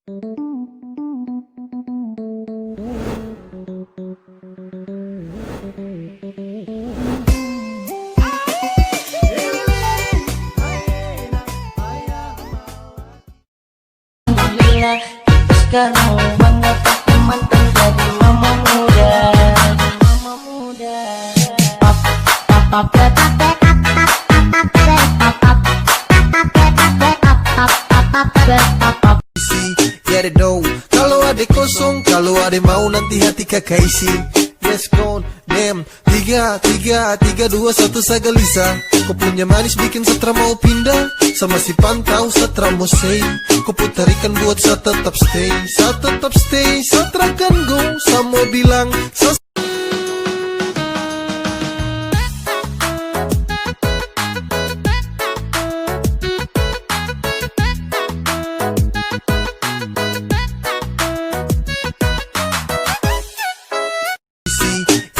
Sekarang banyak teman menjadi mama muda. Get it dong. Kalau adek kosong, kalau adek mau nanti hati kakak isi. Yes gone, damn. 3, 2, 1 saya gelisah. Kau punya manis bikin setra mau pindah. Sama si pantau setra mau say. Kau putarikan buat saya tetap stay. Saya tetap stay, setra kan go. Saya mau bilang,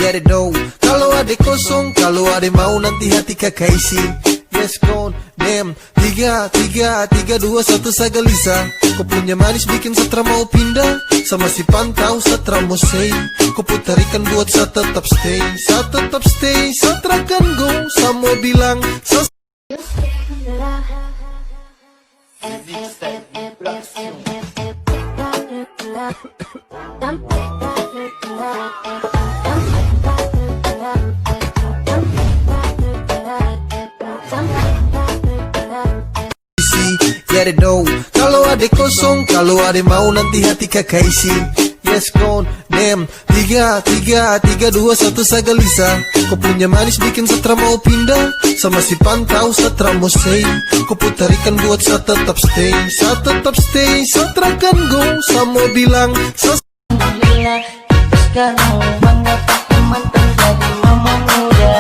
get it dong. Kalau adek kosong, kalau adek mau nanti hati kakak isi. Yes gone, damn. 3, 2, 1 saya gelisah. Kau punya manis bikin setra mau pindah. Sama si pantau setra mau say. Kau putarikan buat saya tetap stay. Saya tetap stay, setra kan go. Saya mau bilang, get it dong. Kalau adek kosong, kalau adek mau nanti hati kakak isi. Yes gone, damn. 3, 2, 1 saya gelisah. Kau punya manis bikin setra mau pindah. Sama si pantau setra mau say. Kau putarikan buat saya tetap stay. Saya tetap stay, setra kan go. Saya mau bilang, Sekarang banyak teman menjadi mama muda.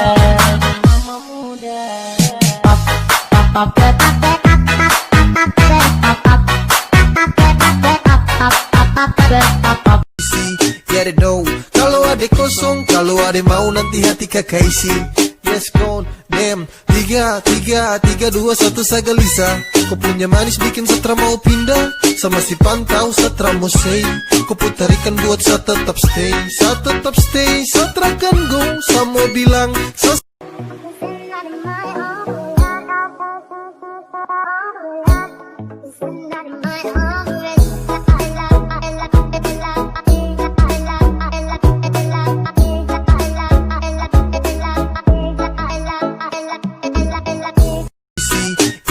get it dong. Kalau adek kosong, kalau adek mau nanti hati kakak isi. Yes gone, damn. 3, 2, 1 saya gelisah. Kau punya manis bikin setra mau pindah. Sama si pantau setra mau say. Kau putarikan buat saya tetap stay. Saya tetap stay, setra kan go. Saya mau bilang,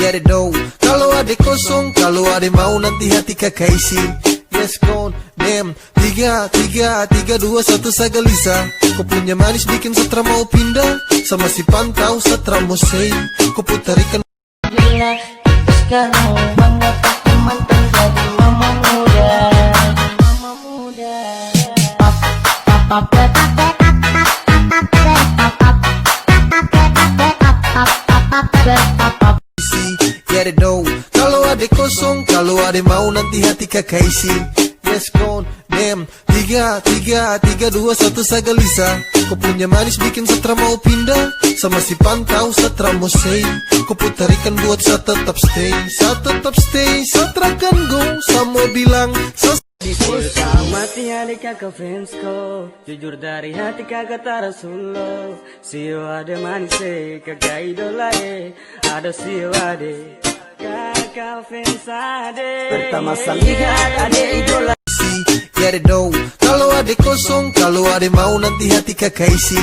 get it dong. Kalau adek kosong, kalau adek mau nanti hati kakak isi. Yes gone, damn. 3, 2, 1 saya gelisah. Kau punya manis bikin setra mau pindah. Sama si pantau setra mau say. Kau putarikan. Sekarang banyak teman menjadi mama muda. Get it dong. Kalau adek kosong, kalau adek mau nanti hati kakak isi. Yes gone, damn. 3, 2, 1 saya gelisah. Kau punya manis bikin setra mau pindah. Sama si pantau setra mau say. Kau putarikan buat saya tetap stay. Saya tetap stay, setra kan go. Saya mau bilang, mati adik kakak fansko. Jujur dari hati kakak tarasulo. Sio ada manis kakak idola ada sio ade kakak fans ade. Pertama lihat ade idola. get it dong. Kalau adek kosong, kalau adek mau nanti hati kakak isi.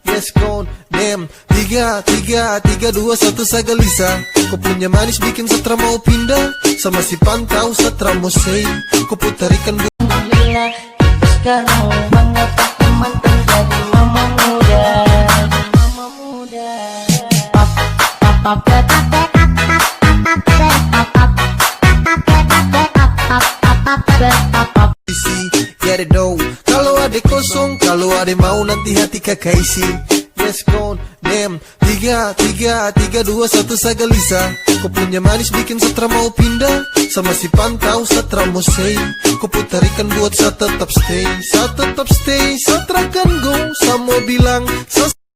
Yes gone, damn. 3, 2, 1 saya gelisah. Kau punya manis bikin setra mau pindah. Sama si pantau setra mau say. Kau putarikan. Sekarang banyak teman menjadi mama muda. Get it dong. Kalau adek kosong, kalau adek mau nanti hati kakak isi. Yes gone, damn. 3, 2, 1 saya gelisah. Kau punya manis bikin setra mau pindah. Sama si pantau setra mau say. Kau putarikan buat saya tetap stay. Saya tetap stay, setra kan go. Saya mau bilang,